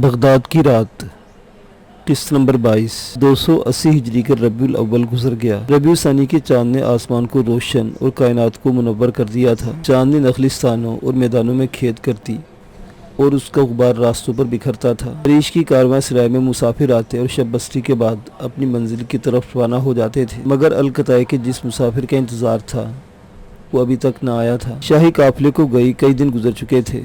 Baghdad کی رات قسط نمبر 22 280 ہجری کا ربیع الاول گزر گیا۔ ربیع ثانی کے چاند نے آسمان کو روشن اور کائنات کو منور کر دیا تھا۔ چاند نے نخلستانوں اور میدانوں میں کھیت کرتی اور اس کا غبار راستوں پر بکھرتا تھا۔ عریش کی کارواں سرائے میں مسافر آتے اور شب بستی کے بعد اپنی منزل کی طرف روانہ ہو جاتے تھے، مگر القطع کے جس مسافر کا انتظار تھا وہ ابھی تک نہ آیا تھا۔ شاہی قافلے کو گئی کئی دن گزر چکے تھے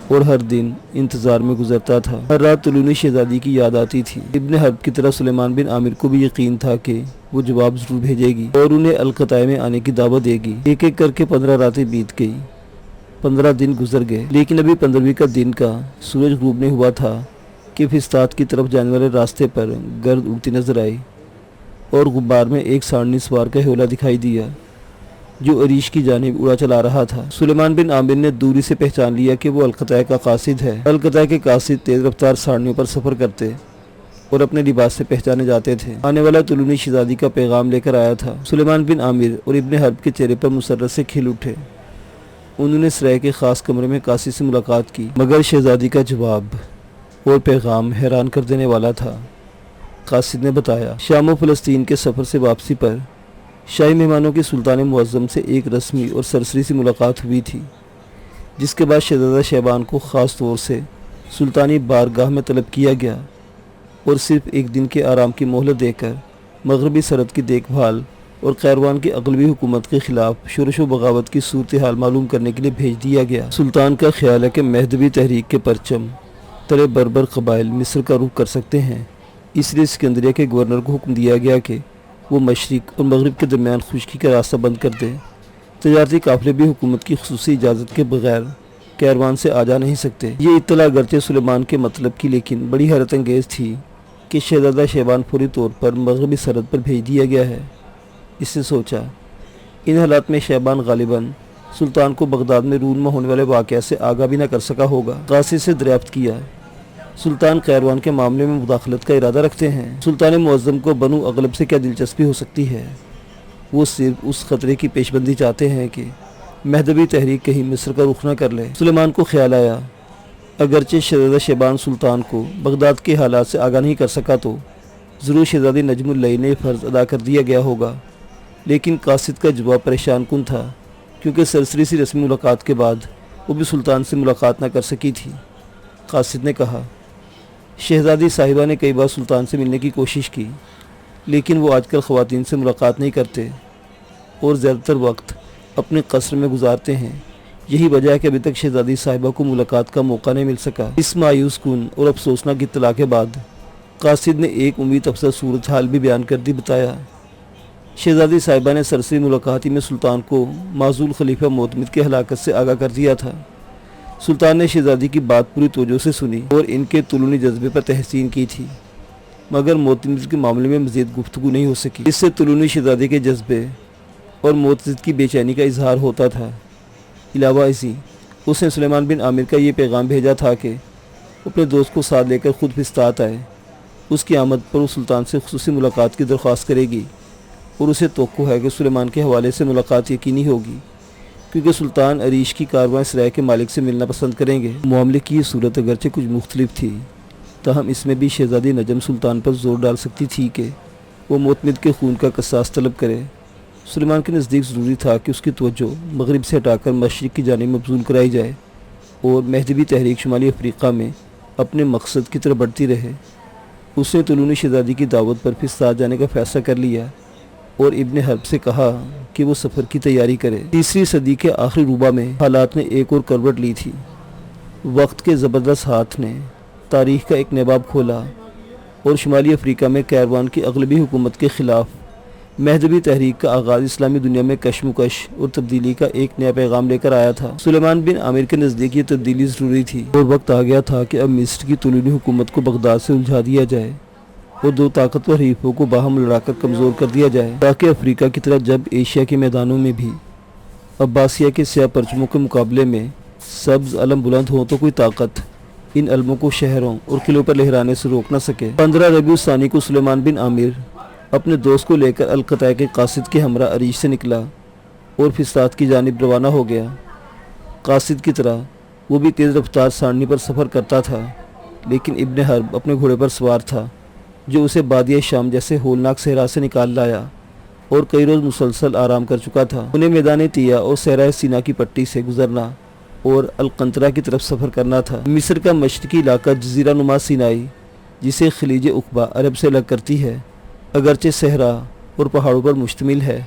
اور ہر دن انتظار میں گزرتا تھا۔ ہر رات طلوع شہزادی کی یاد آتی تھی۔ ابن حرب کی طرح سلیمان بن عامر کو بھی یقین تھا کہ وہ جواب ضرور بھیجے گی اور انہیں القطع میں آنے کی دعوت دے گی۔ ایک ایک کر کے 15 راتیں بیت گئی، 15 دن گزر گئے، لیکن ابھی 15ویں کا دن کا سورج غروب نہیں ہوا تھا کہ فسطاط کی طرف جانے والے راستے پر گرد اڑتی نظر آئی اور غبار میں ایک ساڑھنی سوار کا ہیولہ دکھائی دیا جو عریش کی جانب اڑا چلا رہا تھا۔ سلیمان بن عامر نے دوری سے پہچان لیا کہ وہ القطع کا قاصد ہے۔ القطع کے قاصد تیز رفتار ساڑھنیوں پر سفر کرتے اور اپنے لباس سے پہچانے جاتے تھے۔ آنے والا طلوع شہزادی کا پیغام لے کر آیا تھا۔ سلیمان بن عامر اور ابن حرب کے چہرے پر مسرت سے کھل اٹھے۔ انہوں نے سرائے کے خاص کمرے میں قاصد سے ملاقات کی، مگر شہزادی کا جواب اور پیغام حیران کر دینے والا تھا۔ قاصد نے بتایا، شام و فلسطین کے سفر سے واپسی پر شاہی مہمانوں کے سلطان معظم سے ایک رسمی اور سرسری سی ملاقات ہوئی تھی، جس کے بعد شہزادہ شیبان کو خاص طور سے سلطانی بارگاہ میں طلب کیا گیا اور صرف ایک دن کے آرام کی مہلت دے کر مغربی سرحد کی دیکھ بھال اور قیروان کی اغلبی حکومت کے خلاف شورش و بغاوت کی صورتحال معلوم کرنے کے لیے بھیج دیا گیا۔ سلطان کا خیال ہے کہ مہدوی تحریک کے پرچم تلے بربر قبائل مصر کا رخ کر سکتے ہیں، اس لیے اسکندریہ کے گورنر کو حکم دیا گیا کہ وہ مشرق اور مغرب کے درمیان خشکی کا راستہ بند کر دے۔ تجارتی قافلے بھی حکومت کی خصوصی اجازت کے بغیر کیروان سے آ جا نہیں سکتے۔ یہ اطلاع اگرچہ سلیمان کے مطلب کی لیکن بڑی حیرت انگیز تھی کہ شہزادہ شیبان فوری طور پر مغربی سرحد پر بھیج دیا گیا ہے۔ اس نے سوچا، ان حالات میں شیبان غالباً سلطان کو بغداد میں رونما ہونے والے واقعہ سے آگاہ بھی نہ کر سکا ہوگا۔ قاصد سے دریافت کیا، سلطان قیروان کے معاملے میں مداخلت کا ارادہ رکھتے ہیں؟ سلطان معظم کو بنو اغلب سے کیا دلچسپی ہو سکتی ہے؟ وہ صرف اس خطرے کی پیشبندی چاہتے ہیں کہ مہدوی تحریک کہیں مصر کا رخ نہ کر لے۔ سلیمان کو خیال آیا، اگرچہ شہزادہ شیبان سلطان کو بغداد کے حالات سے آگاہ نہیں کر سکا تو ضرور شہزادی نجم اللیل نے فرض ادا کر دیا گیا ہوگا، لیکن قاصد کا جواب پریشان کن تھا کیونکہ سرسری سی رسمی ملاقات کے بعد وہ بھی سلطان سے ملاقات نہ کر سکی تھی۔ قاصد نے کہا، شہزادی صاحبہ نے کئی بار سلطان سے ملنے کی کوشش کی، لیکن وہ آج کل خواتین سے ملاقات نہیں کرتے اور زیادہ تر وقت اپنے قصر میں گزارتے ہیں۔ یہی وجہ ہے کہ ابھی تک شہزادی صاحبہ کو ملاقات کا موقع نہیں مل سکا۔ اس مایوس کن اور افسوسناک اطلاع کے بعد قاصد نے ایک امید افزا صورتحال بھی بیان کر دی۔ بتایا، شہزادی صاحبہ نے سرسری ملاقات ہی میں سلطان کو معزول خلیفہ معتمد کی ہلاکت سے آگاہ کر دیا تھا۔ سلطان نے شہزادی کی بات پوری توجہ سے سنی اور ان کے طلوعی جذبے پر تحسین کی تھی، مگر معتمد کے معاملے میں مزید گفتگو نہیں ہو سکی۔ اس سے طلوعی شہزادی کے جذبے اور معتمد کی بے چینی کا اظہار ہوتا تھا۔ علاوہ ازیں اس نے سلیمان بن عامر کا یہ پیغام بھیجا تھا کہ اپنے دوست کو ساتھ لے کر خود فسطاط آئے۔ اس کی آمد پر وہ سلطان سے خصوصی ملاقات کی درخواست کرے گی اور اسے توقع ہے کہ سلیمان کے حوالے سے ملاقات یقینی ہوگی، کیونکہ سلطان عریش کی کارواں سرائے کے مالک سے ملنا پسند کریں گے۔ معاملے کی یہ صورت اگرچہ کچھ مختلف تھی، تاہم اس میں بھی شہزادی نجم سلطان پر زور ڈال سکتی تھی کہ وہ معتمد کے خون کا قصاص طلب کرے۔ سلیمان کے نزدیک ضروری تھا کہ اس کی توجہ مغرب سے ہٹا کر مشرق کی جانب مبذول کرائی جائے اور مہدوی تحریک شمالی افریقہ میں اپنے مقصد کی طرف بڑھتی رہے۔ اس نے طلوع شہزادی کی دعوت پر فسطاط جانے کا فیصلہ کر لیا اور ابن حرب سے کہا کہ وہ سفر کی تیاری کرے۔ تیسری صدی کے آخری ربع میں حالات نے ایک اور کروٹ لی تھی۔ وقت کے زبردست ہاتھ نے تاریخ کا ایک نباب کھولا اور شمالی افریقہ میں کیروان کی اغلبی حکومت کے خلاف مہدوی تحریک کا آغاز اسلامی دنیا میں کشمکش اور تبدیلی کا ایک نیا پیغام لے کر آیا تھا۔ سلیمان بن عامر کے نزدیک یہ تبدیلی ضروری تھی اور وقت آ گیا تھا کہ اب مصر کی طلوعی حکومت کو بغداد سے الجھا دیا جائے اور دو طاقتور حریفوں کو باہم لڑا کر کمزور کر دیا جائے، تاکہ افریقہ کی طرح جب ایشیا کے میدانوں میں بھی عباسیہ کے سیاہ پرچموں کے مقابلے میں سبز علم بلند ہوں تو کوئی طاقت ان علموں کو شہروں اور قلعوں پر لہرانے سے روک نہ سکے۔ 15 ربیع ثانی کو سلیمان بن عامر اپنے دوست کو لے کر القطع کے قاصد کے ہمراہ عریش سے نکلا اور فسطاط کی جانب روانہ ہو گیا۔ قاصد کی طرح وہ بھی تیز رفتار ساڑنی پر سفر کرتا تھا لیکن ابن حرب اپنے گھوڑے پر سوار تھا جو اسے بادیہ شام جیسے ہولناک صحرا سے نکال لایا اور کئی روز مسلسل آرام کر چکا تھا۔ انہیں میدان طیہ اور صحرائے سینا کی پٹی سے گزرنا اور القنطرہ کی طرف سفر کرنا تھا۔ مصر کا مشرقی علاقہ جزیرہ نما سینائی، جسے خلیج عقبہ عرب سے الگ کرتی ہے، اگرچہ صحرا اور پہاڑوں پر مشتمل ہے،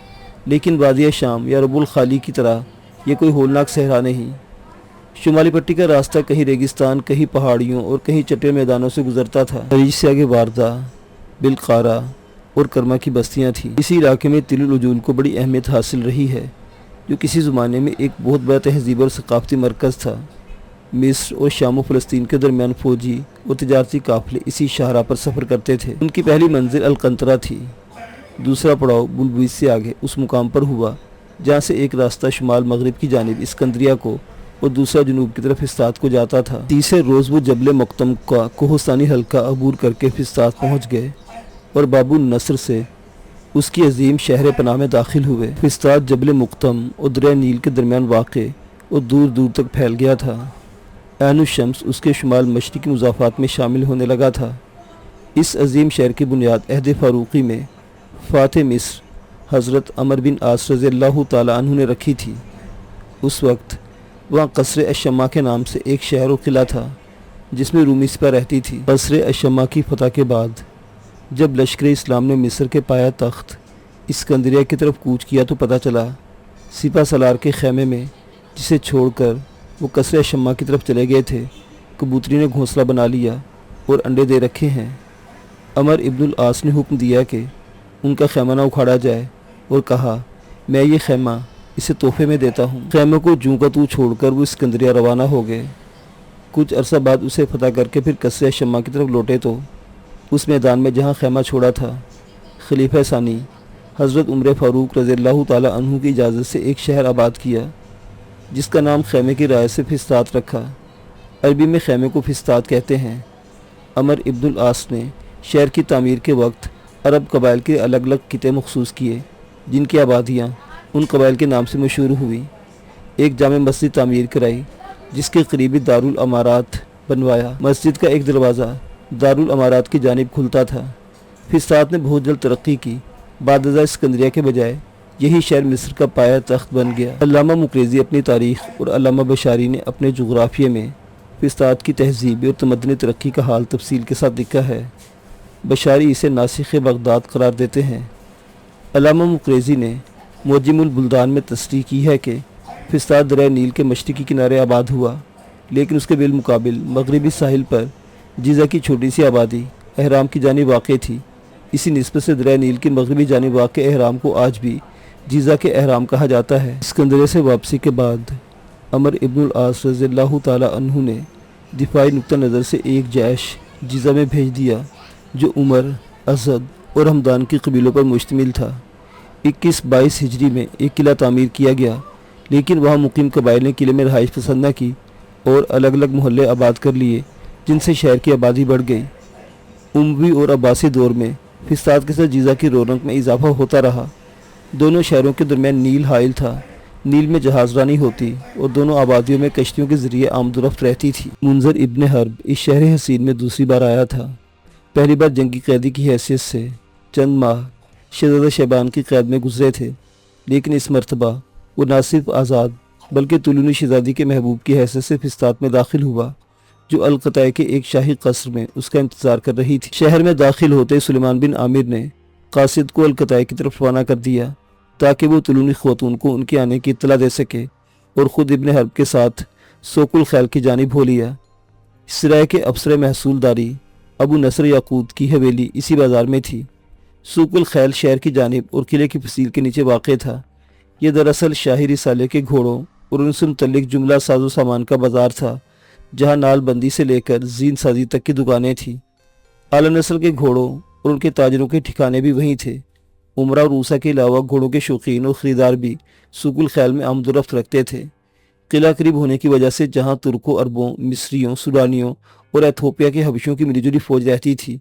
لیکن وادی شام یا رب الخالی کی طرح یہ کوئی ہولناک صحرا نہیں۔ شمالی پٹی کا راستہ کہیں ریگستان، کہیں پہاڑیوں اور کہیں چٹے میدانوں سے گزرتا تھا۔ حریش سے آگے واردہ، بلقارہ اور کرما کی بستیاں تھیں۔ اسی علاقے میں طل العجول کو بڑی اہمیت حاصل رہی ہے، جو کسی زمانے میں ایک بہت بڑا تہذیب اور ثقافتی مرکز تھا۔ مصر اور شام و فلسطین کے درمیان فوجی اور تجارتی قافلے اسی شاہراہ پر سفر کرتے تھے۔ ان کی پہلی منزل القنطرہ تھی۔ دوسرا پڑاؤ بلبویس سے آگے اس مقام پر ہوا جہاں سے ایک راستہ شمال مغرب کی جانب اسکندریہ کو اور دوسرا جنوب کی طرف فسطاط کو جاتا تھا۔ تیسرے روز وہ جبل مقتم کا کوہستانی حلقہ عبور کر کے فسطاط پہنچ گئے اور باب النصر سے اس کی عظیم شہر پناہ میں داخل ہوئے۔ فسطاط جبل مقتم اور دریائے نیل کے درمیان واقع اور دور دور تک پھیل گیا تھا۔ عین الشمس اس کے شمال مشرقی مضافات میں شامل ہونے لگا تھا۔ اس عظیم شہر کی بنیاد عہد فاروقی میں فاتح مصر حضرت عمر بن عاص رضی اللہ تعالیٰ عنہ نے رکھی تھی۔ اس وقت وہاں قصر الشمع کے نام سے ایک شہر و قلعہ تھا جس میں رومی سپہ رہتی تھی۔ قصر الشمع کی فتح کے بعد جب لشکر اسلام نے مصر کے پایہ تخت اسکندریہ کی طرف کوچ کیا تو پتہ چلا سپہ سالار کے خیمے میں، جسے چھوڑ کر وہ قصر الشمع کی طرف چلے گئے تھے، کبوتری نے گھونسلہ بنا لیا اور انڈے دے رکھے ہیں۔ عمر ابن العاص نے حکم دیا کہ ان کا خیمہ نہ اکھاڑا جائے اور کہا، میں یہ خیمہ اسے تحفے میں دیتا ہوں۔ خیمے کو جوں کا توں چھوڑ کر وہ اسکندریہ روانہ ہو گئے۔ کچھ عرصہ بعد اسے فتح کر کے پھر قصر الشمع کی طرف لوٹے تو اس میدان میں جہاں خیمہ چھوڑا تھا، خلیفہ ثانی حضرت عمر فاروق رضی اللہ تعالیٰ عنہ کی اجازت سے ایک شہر آباد کیا جس کا نام خیمے کی رائے سے فسطاط رکھا۔ عربی میں خیمے کو فسطاط کہتے ہیں۔ عمر ابن العاص نے شہر کی تعمیر کے وقت عرب قبائل کے الگ الگ خطے مخصوص کیے جن کی آبادیاں ان قبائل کے نام سے مشہور ہوئیں۔ ایک جامع مسجد تعمیر کرائی جس کے قریبی دارالامارات بنوایا۔ مسجد کا ایک دروازہ دارالامارات کی جانب کھلتا تھا۔ فسطاط نے بہت جلد ترقی کی۔ بعد ازاں اسکندریہ کے بجائے یہی شہر مصر کا پایہ تخت بن گیا۔ علامہ مقریزی اپنی تاریخ اور علامہ بشاری نے اپنے جغرافیے میں فسطاط کی تہذیبی اور تمدنی ترقی کا حال تفصیل کے ساتھ لکھا ہے۔ بشاری اسے ناسخ بغداد قرار دیتے ہیں۔ علامہ مقریزی نے معجم البلدان میں تصریح کی ہے کہ فسطاط دریائے نیل کے مشرقی کنارے آباد ہوا، لیکن اس کے بالمقابل مغربی ساحل پر جیزہ کی چھوٹی سی آبادی اہرام کی جانب واقع تھی۔ اسی نسبت سے دریائے نیل کی مغربی جانب واقع اہرام کو آج بھی جیزہ کے اہرام کہا جاتا ہے۔ اسکندریہ سے واپسی کے بعد عمر ابن العاص رضی اللہ تعالیٰ عنہ نے دفاعی نقطہ نظر سے ایک جیش جیزہ میں بھیج دیا جو عمر، اسد اور ہمدان کے قبیلوں پر مشتمل تھا۔ 2122 ہجری میں ایک قلعہ تعمیر کیا گیا، لیکن وہاں مقیم قبائل نے قلعے میں رہائش پسند نہ کی اور الگ الگ محلے آباد کر لیے، جن سے شہر کی آبادی بڑھ گئی۔ اموی اور عباسی دور میں فسطاط کے ساتھ جیزہ کی رونق میں اضافہ ہوتا رہا۔ دونوں شہروں کے درمیان نیل حائل تھا۔ نیل میں جہاز رانی ہوتی اور دونوں آبادیوں میں کشتیوں کے ذریعے آمد و رفت رہتی تھی۔ منذر ابن حرب اس شہر حسین میں دوسری بار آیا تھا۔ پہلی بار جنگی قیدی کی حیثیت سے چند ماہ شہزادہ شیبان کی قید میں گزرے تھے، لیکن اس مرتبہ وہ نہ صرف آزاد بلکہ طولونی شہزادی کے محبوب کی حیثیت سے فسطاط میں داخل ہوا، جو القطع کے ایک شاہی قصر میں اس کا انتظار کر رہی تھی۔ شہر میں داخل ہوتے سلیمان بن عامر نے قاصد کو القطع کی طرف روانہ کر دیا تاکہ وہ طولونی خواتون کو ان کے آنے کی اطلاع دے سکے، اور خود ابن حرب کے ساتھ سوق الخیل کی جانب ہو لیا۔ سرائے کے افسر محصول داری ابو نصر یاقوت کی حویلی اسی بازار میں تھی۔ سوق الخیل شہر کی جانب اور قلعے کی فصیل کے نیچے واقع تھا۔ یہ دراصل شاہی رسالے کے گھوڑوں اور ان سے متعلق جملہ ساز و سامان کا بازار تھا، جہاں نال بندی سے لے کر زین سازی تک کی دکانیں تھیں۔ اعلیٰ نسل کے گھوڑوں اور ان کے تاجروں کے ٹھکانے بھی وہیں تھے۔ عمرہ اور روسا کے علاوہ گھوڑوں کے شوقین اور خریدار بھی سوق الخیل میں آمد و رفت رکھتے تھے۔ قلعہ قریب ہونے کی وجہ سے جہاں ترکوں، عربوں، مصریوں، سوڈانیوں اور ایتھوپیا کے حبشیوں کی ملی جلی فوج رہتی تھی،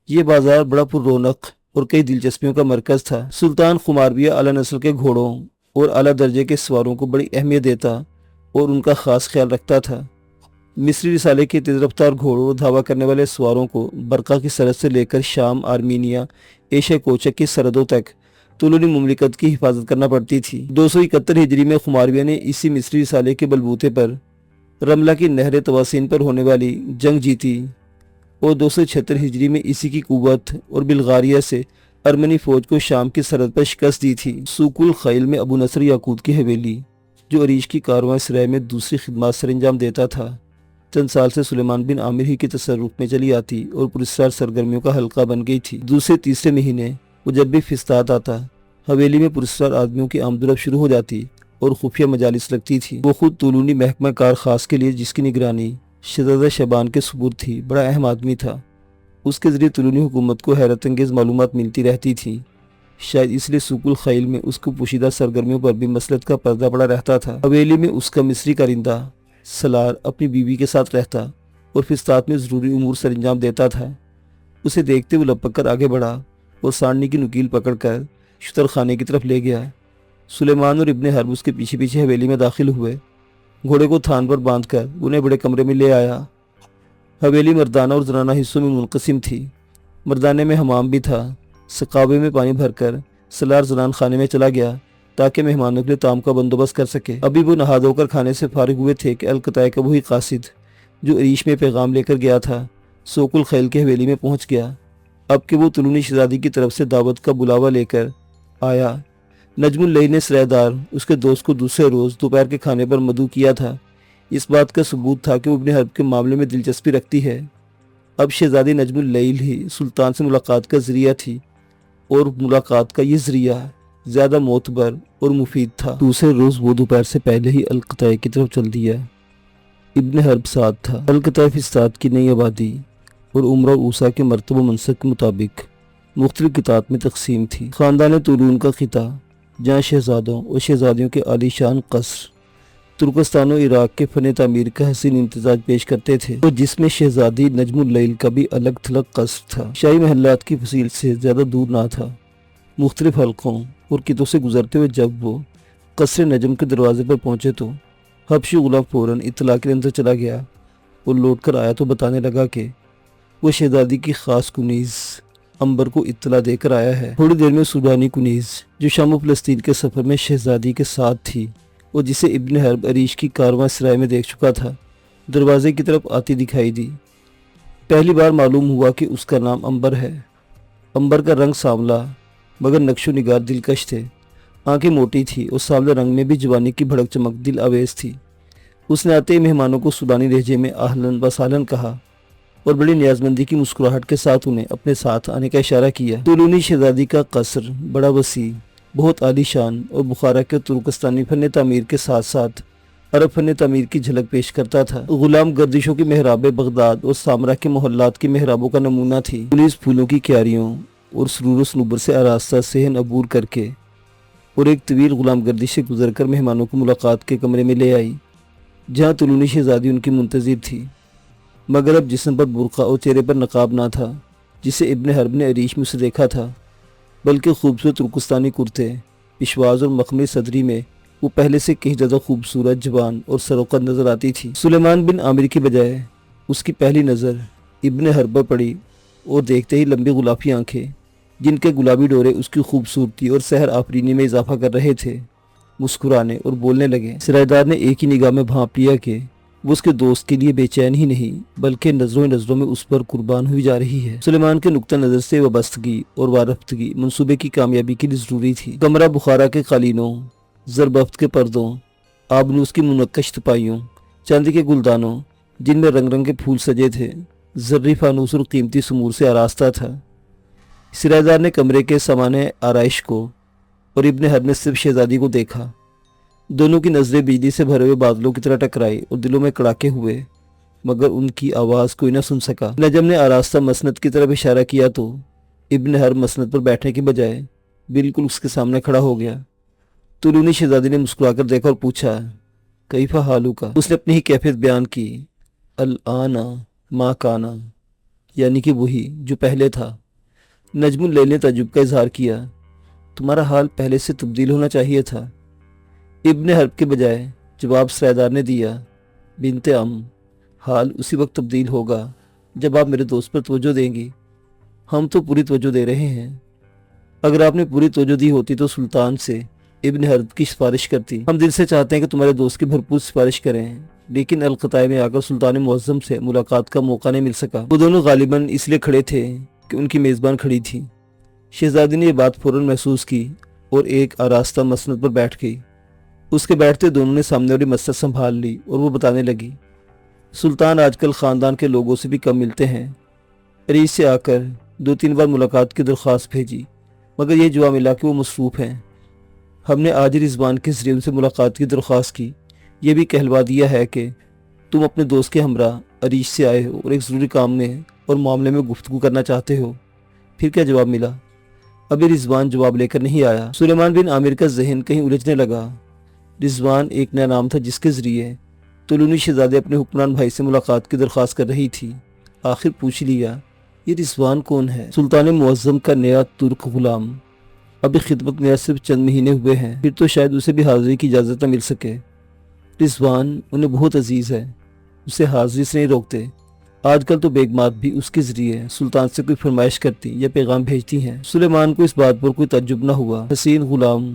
یہ بازار بڑا پر رونق اور کئی دلچسپیوں کا مرکز تھا۔ سلطان خماربیہ اعلیٰ نسل کے گھوڑوں اور اعلیٰ درجے کے سواروں کو بڑی اہمیت دیتا اور ان کا خاص خیال رکھتا تھا۔ مصری رسالے کے تیز رفتار گھوڑوں اور دھاوا کرنے والے سواروں کو برقہ کی سرحد سے لے کر شام، آرمینیا، ایشیا کوچک کی سرحدوں تک طولونی مملکت کی حفاظت کرنا پڑتی تھی۔ 271 ہجری میں خمارویہ نے اسی مصری رسالے کے بلبوتے پر رملہ کی نہر تواسین پر ہونے والی جنگ جیتی اور 276 ہجری میں اسی کی قوت اور بلغاریہ سے ارمنی فوج کو شام کی سرحد پر شکست دی تھی۔ سوق الخیل میں ابو نصر یاقوت کی حویلی، جو عریش کی کارواں سرائے میں دوسری خدمات سر انجام دیتا تھا، چند سال سے سلیمان بن عامر ہی کے تصرف میں چلی آتی اور پراسرار سرگرمیوں کا حلقہ بن گئی تھی۔ دوسرے تیسرے مہینے وہ جب بھی فسطاط آتا، حویلی میں پراسرار آدمیوں کی آمد و رفت شروع ہو جاتی اور خفیہ مجالس لگتی تھی۔ وہ خود طولونی محکمہ کار خاص کے لیے، جس کی نگرانی شہزادہ شعبان کے سپرد تھی، بڑا اہم آدمی تھا۔ اس کے ذریعے طولونی حکومت کو حیرت انگیز معلومات ملتی رہتی تھی۔ شاید اس لیے سوق الخیل میں اس کو پوشیدہ سرگرمیوں پر بھی مسلط کا پردہ پڑا رہتا تھا۔ حویلی میں اس کا مصری کارندہ سلار اپنی بیوی کے ساتھ رہتا اور فسطاط میں ضروری امور سر انجام دیتا تھا۔ اسے دیکھتے وہ لپک کر آگے بڑھا اور سانڈنی کی نکیل پکڑ کر شتر خانے کی طرف لے گیا۔ سلیمان اور ابن حرب اس کے پیچھے پیچھے حویلی میں داخل ہوئے۔ گھوڑے کو تھان پر باندھ کر انہیں بڑے کمرے میں لے آیا۔ حویلی مردانہ اور زنانہ حصوں میں منقسم تھی۔ مردانے میں حمام بھی تھا۔ سقابے میں پانی بھر کر سلار زنان خانے میں چلا گیا تاکہ مہمانوں کے لیے طعام کا بندوبست کر سکے۔ ابھی وہ نہا دھو کر کھانے سے فارغ ہوئے تھے کہ القطاع کا وہی قاصد جو عریش میں پیغام لے کر گیا تھا، سوق الخیل کے حویلی میں پہنچ گیا۔ اب کہ وہ طولونی شہزادی کی طرف سے دعوت کا بلاوا لے کر آیا، نجم اللیل نے سرائے دار اس کے دوست کو دوسرے روز دوپہر کے کھانے پر مدعو کیا تھا۔ اس بات کا ثبوت تھا کہ وہ ابن حرب کے معاملے میں دلچسپی رکھتی ہے۔ اب شہزادی نجم اللیل ہی سلطان سے ملاقات کا ذریعہ تھی اور ملاقات کا یہ ذریعہ زیادہ معتبر اور مفید تھا۔ دوسرے روز وہ دوپہر سے پہلے ہی القطاع کی طرف چل دیا۔ ابن حرب ساتھ تھا۔ القطاع فسطاط کی نئی آبادی اور عمرہ و اوسا کے مرتبہ و منصب کے مطابق مختلف قطاعات میں تقسیم تھی۔ خاندان طولون کا خطہ، جہاں شہزادوں اور شہزادیوں کے عالی شان قصر ترکستان و عراق کے فن تعمیر کا حسین امتزاج پیش کرتے تھے، اور جس میں شہزادی نجم اللیل کا بھی الگ تھلگ قصر تھا، شاہی محلات کی فصیل سے زیادہ دور نہ تھا۔ مختلف حلقوں اور قطعوں سے گزرتے ہوئے جب وہ قصر نجم کے دروازے پر پہنچے تو حبشی غلام فوراً اطلاع کے اندر چلا گیا اور لوٹ کر آیا تو بتانے لگا کہ وہ شہزادی کی خاص کنیز امبر کو اطلاع دے کر آیا ہے۔ تھوڑی دیر میں سودانی کنیز، جو شام و فلسطین کے سفر میں شہزادی کے ساتھ تھی اور جسے ابن حرب عریش کی کارواں سرائے میں دیکھ چکا تھا، دروازے کی طرف آتی دکھائی دی۔ پہلی بار معلوم ہوا کہ اس کا نام امبر ہے۔ امبر کا رنگ سانولا مگر نقش و نگار دلکش تھے، آنکھیں موٹی تھی اور سانولے رنگ میں بھی جوانی کی بھڑک چمک دل آویز تھی۔ اس نے آتے ہی مہمانوں کو سودانی لہجے میں اہلاً و سہلاً کہا اور بڑی نیازمندی کی مسکراہٹ کے ساتھ انہیں اپنے ساتھ آنے کا اشارہ کیا۔ طولونی شہزادی کا قصر بڑا وسیع، بہت عالی شان اور بخارا کے ترکستانی فن تعمیر کے ساتھ ساتھ عرب فن تعمیر کی جھلک پیش کرتا تھا۔ غلام گردشوں کی محراب بغداد اور سامرا کے محلات کی محرابوں کا نمونہ تھی۔ پولیس پھولوں کی کیاریوں اور سرور و سنوبر سے آراستہ صحن عبور کر کے اور ایک طویل غلام گردش سے گزر کر مہمانوں کو ملاقات کے کمرے میں لے آئی، جہاں طولونی شہزادی ان کی منتظر تھی، مگر اب جسم پر برقع اور چہرے پر نقاب نہ تھا جسے ابن حرب نے عریش میں سے دیکھا تھا، بلکہ خوبصورت ترکستانی کرتے، پشواز اور مخمل صدری میں وہ پہلے سے کہیں زیادہ خوبصورت، جوان اور سروقت نظر آتی تھی۔ سلیمان بن عامر کی بجائے اس کی پہلی نظر ابن حرب پر پڑی اور دیکھتے ہی لمبی غلافی آنکھیں، جن کے گلابی ڈورے اس کی خوبصورتی اور سحر آفرینی میں اضافہ کر رہے تھے، مسکرانے اور بولنے لگے۔ سرائیدار نے ایک ہی نگاہ میں بھانپ لیا کہ وہ اس کے دوست کے لیے بے چین ہی نہیں بلکہ نظروں میں اس پر قربان ہوئی جا رہی ہے۔ سلیمان کے نقطہ نظر سے وابستگی اور وارفتگی منصوبے کی کامیابی کے لیے ضروری تھی۔ کمرہ بخارا کے قالینوں، زربفت کے پردوں، آبنوس کی منقش تپائیوں، چاندی کے گلدانوں جن میں رنگ رنگ کے پھول سجے تھے، زرعی فانوس اور قیمتی سمور سے آراستہ تھا۔ سرائیدار نے کمرے کے سامانے آرائش کو اور ابن حرب نے صرف شہزادی کو دیکھا۔ دونوں کی نظریں بجلی سے بھرے ہوئے بادلوں کی طرح ٹکرائی اور دلوں میں کڑاکے ہوئے، مگر ان کی آواز کوئی نہ سن سکا۔ نجم نے آراستہ مسند کی طرف اشارہ کیا تو ابن حرب مسند پر بیٹھنے کی بجائے بالکل اس کے سامنے کھڑا ہو گیا۔ طولونی شہزادی نے مسکرا کر دیکھا اور پوچھا، کیف حالک؟ اس نے اپنی ہی کیفیت بیان کی، الآن ما کانا، یعنی کہ وہی جو پہلے تھا۔ نجم اللیل نے تعجب کا اظہار کیا، تمہارا حال پہلے سے تبدیل ہونا چاہیے تھا۔ ابن حرب کے بجائے جواب سرائیدار نے دیا، بنت حال اسی وقت تبدیل ہوگا جب آپ میرے دوست پر توجہ دیں گی۔ ہم تو پوری توجہ دے رہے ہیں۔ اگر آپ نے پوری توجہ دی ہوتی تو سلطان سے ابن حرب کی سفارش کرتی۔ ہم دل سے چاہتے ہیں کہ تمہارے دوست کی بھرپور سفارش کریں، لیکن القطاع میں آ کر سلطان معظم سے ملاقات کا موقع نہیں مل سکا۔ وہ دونوں غالباً اس لیے کھڑے تھے کہ ان کی میزبان کھڑی تھی۔ شہزادی نے یہ بات فوراً محسوس کی اور ایک آراستہ مسند پر بیٹھ گئی۔ اس کے بیٹھتے دونوں نے سامنے والی مسند سنبھال لی اور وہ بتانے لگی، سلطان آج کل خاندان کے لوگوں سے بھی کم ملتے ہیں۔ عریش سے آ کر 2-3 بار ملاقات کی درخواست بھیجی، مگر یہ جواب ملا کہ وہ مصروف ہیں۔ ہم نے آج رضوان کے ذریعے ان سے ملاقات کی درخواست کی، یہ بھی کہلوا دیا ہے کہ تم اپنے دوست کے ہمراہ عریش سے آئے ہو اور ایک ضروری کام میں اور معاملے میں گفتگو کرنا چاہتے ہو۔ پھر کیا جواب ملا؟ ابھی رضوان جواب لے کر نہیں آیا۔ سلیمان بن عامر کا ذہن کہیں الجھنے لگا۔ رضوان ایک نیا نام تھا جس کے ذریعے طولونی شہزادے اپنے حکمران بھائی سے ملاقات کی درخواست کر رہی تھی۔ آخر پوچھ لیا، یہ رضوان کون ہے؟ سلطان معظم کا نیا ترک غلام۔ ابھی خدمت میں صرف چند مہینے ہوئے ہیں، پھر تو شاید اسے بھی حاضری کی اجازت نہ مل سکے۔ رضوان انہیں بہت عزیز ہے، اسے حاضری سے نہیں روکتے۔ آج کل تو بیگمات بھی اس کے ذریعے سلطان سے کوئی فرمائش کرتی یا پیغام بھیجتی ہیں۔ سلیمان کو اس بات پر کوئی تعجب نہ ہوا۔ حسین غلام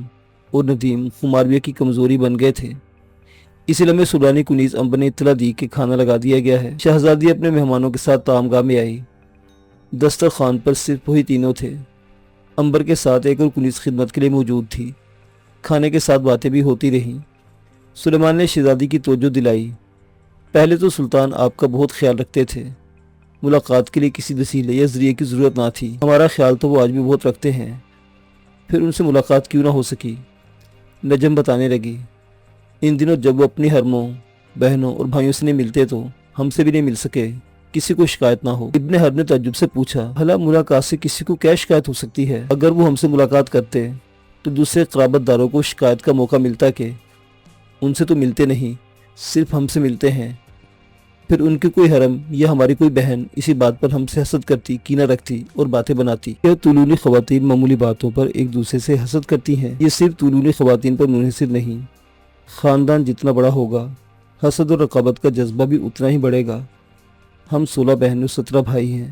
اور ندیم خمارویہ کی کمزوری بن گئے تھے۔ اسی لمحے سلطانی کنیز امبر نے اطلاع دی کہ کھانا لگا دیا گیا ہے۔ شہزادی اپنے مہمانوں کے ساتھ طعام میں آئی۔ دسترخوان پر صرف وہی تینوں تھے۔ امبر کے ساتھ ایک اور کنیز خدمت کے لیے موجود تھی۔ کھانے کے ساتھ باتیں بھی ہوتی رہیں۔ سلیمان نے شہزادی کی توجہ دلائی، پہلے تو سلطان آپ کا بہت خیال رکھتے تھے، ملاقات کے لیے کسی وسیلے یا ذریعے کی ضرورت نہ تھی۔ ہمارا خیال تو وہ آج بھی بہت رکھتے ہیں، پھر ان سے ملاقات کیوں نہ ہو سکی؟ نجم بتانے لگی، ان دنوں جب وہ اپنی حرموں، بہنوں اور بھائیوں سے نہیں ملتے تو ہم سے بھی نہیں مل سکے، کسی کو شکایت نہ ہو۔ ابن حرب نے تعجب سے پوچھا، بھلا ملاقات سے کسی کو کیا شکایت ہو سکتی ہے؟ اگر وہ ہم سے ملاقات کرتے تو دوسرے قرابت داروں کو شکایت کا موقع ملتا کہ ان سے تو ملتے نہیں، صرف ہم سے ملتے ہیں۔ پھر ان کی کوئی حرم یا ہماری کوئی بہن اسی بات پر ہم سے حسد کرتی، کینہ رکھتی اور باتیں بناتی۔ یہ طولونی خواتین معمولی باتوں پر ایک دوسرے سے حسد کرتی ہیں۔ یہ صرف طولونی خواتین پر منحصر نہیں، خاندان جتنا بڑا ہوگا حسد اور رقابت کا جذبہ بھی اتنا ہی بڑھے گا۔ ہم 16 بہنوں 17 بھائی ہیں،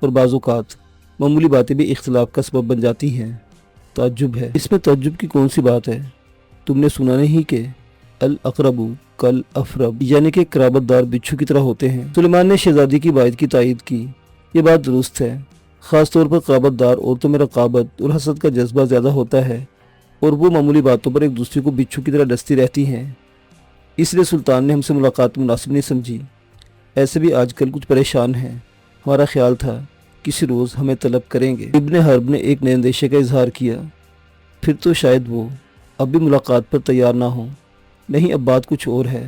اور بعض اوقات معمولی باتیں بھی اختلاف کا سبب بن جاتی ہیں۔ تعجب ہے، اس میں تعجب کی کون سی بات ہے؟ تم نے سنا نہیں کہ الاقرب کل افرب، یعنی کہ قرابت دار بچھو کی طرح ہوتے ہیں؟ سلیمان نے شہزادی کی بات کی تائید کی، یہ بات درست ہے، خاص طور پر قرابت دار عورتوں میں رقابت اور حسد کا جذبہ زیادہ ہوتا ہے، اور وہ معمولی باتوں پر ایک دوسرے کو بچھو کی طرح ڈستی رہتی ہیں۔ اس لیے سلطان نے ہم سے ملاقات مناسب نہیں سمجھی۔ ایسے بھی آج کل کچھ پریشان ہیں، ہمارا خیال تھا کسی روز ہمیں طلب کریں گے۔ ابن حرب نے ایک نئے اندیشے کا اظہار کیا، پھر تو شاید وہ اب بھی ملاقات پر تیار نہ ہوں۔ نہیں، اب بات کچھ اور ہے،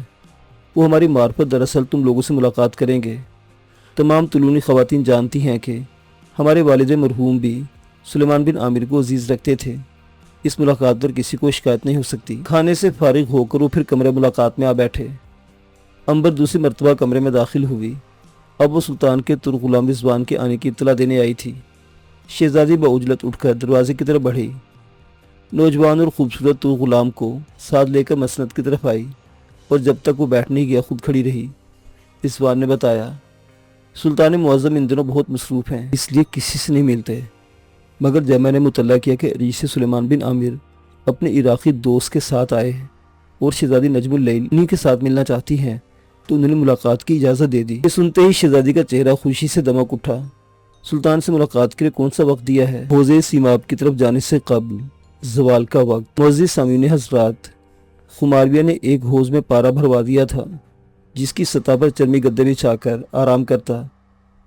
وہ ہماری معرفت دراصل تم لوگوں سے ملاقات کریں گے۔ تمام طولونی خواتین جانتی ہیں کہ ہمارے والد مرحوم بھی سلیمان بن عامر کو عزیز رکھتے تھے، اس ملاقات پر کسی کو شکایت نہیں ہو سکتی۔ کھانے سے فارغ ہو کر وہ پھر کمرے ملاقات میں آ بیٹھے۔ امبر دوسری مرتبہ کمرے میں داخل ہوئی۔ اب وہ سلطان کے ترک غلام رضوان کے آنے کی اطلاع دینے آئی تھی۔ شہزادی بعجلت اٹھ کر دروازے کی طرف بڑھی، نوجوان اور خوبصورت ترک غلام کو ساتھ لے کر مسند کی طرف آئی، اور جب تک وہ بیٹھ نہیں گیا خود کھڑی رہی۔ رضوان نے بتایا، سلطان معظم ان دنوں بہت مصروف ہیں، اس لیے کسی سے نہیں ملتے، مگر جب میں نے مطلع کیا کہ عریش سے سلیمان بن عامر اپنے عراقی دوست کے ساتھ آئے ہیں اور شہزادی نجم اللیل انہی کے ساتھ ملنا چاہتی ہیں تو انہوں نے ملاقات کی اجازت دے دی۔ یہ سنتے ہی شہزادی کا چہرہ خوشی سے دمک اٹھا۔ سلطان سے ملاقات کے لیے کون سا وقت دیا ہے؟ حوض سیماب کی طرف جانے سے قبل زوال کا وقت۔ معزز سامعین حضرات، خمارویہ نے ایک حوض میں پارا بھروا دیا تھا جس کی سطح پر چرمی گدے بچھا کر آرام کرتا۔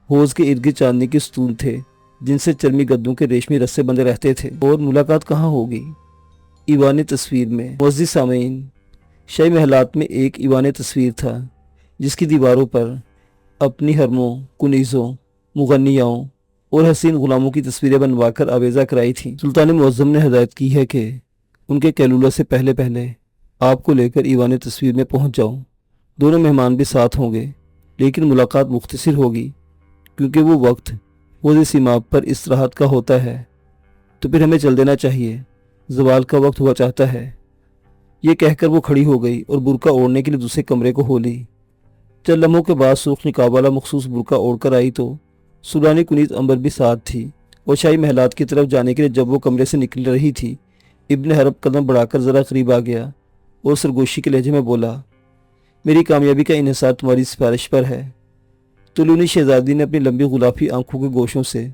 حوض کے ارد گرد چاندنی کے ستون تھے جن سے چرمی گدوں کے ریشمی رسے بندھے رہتے تھے۔ اور ملاقات کہاں ہوگی؟ ایوان تصویر میں۔ معزز سامعین، شاہی محلات میں ایک ایوان تصویر تھا جس کی دیواروں پر اپنی حرموں، کنیزوں، مغنیاؤں اور حسین غلاموں کی تصویریں بنوا کر آویزہ کرائی تھیں۔ سلطان معظم نے ہدایت کی ہے کہ ان کے قیلولہ سے پہلے آپ کو لے کر ایوان تصویر میں پہنچ جاؤں۔ دونوں مہمان بھی ساتھ ہوں گے، لیکن ملاقات مختصر ہوگی کیونکہ وہ وقت حوض سیماب پر استراحت کا ہوتا ہے، تو پھر ہمیں چل دینا چاہیے، زوال کا وقت ہوا چاہتا ہے۔ یہ کہہ کر وہ کھڑی ہو گئی اور برقع اوڑھنے کے لیے دوسرے کمرے کو ہو لی۔ چند لمحوں کے بعد سرخ نقاب والا مخصوص برقع اوڑھ کر آئی تو سلانی کنیز امبر بھی ساتھ تھی، اور شاہی محلات کی طرف جانے کے لیے جب وہ کمرے سے نکل رہی تھی، ابن حرب قدم بڑھا کر ذرا قریب آ گیا اور سرگوشی کے لہجے میں بولا، میری کامیابی کا انحصار تمہاری سفارش پر ہے۔ طلونی شہزادی نے اپنی لمبی غلافی آنکھوں کے گوشوں سے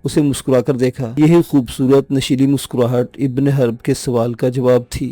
اسے مسکرا کر دیکھا۔ یہی خوبصورت نشیلی مسکراہٹ ابن حرب کے سوال کا جواب تھی۔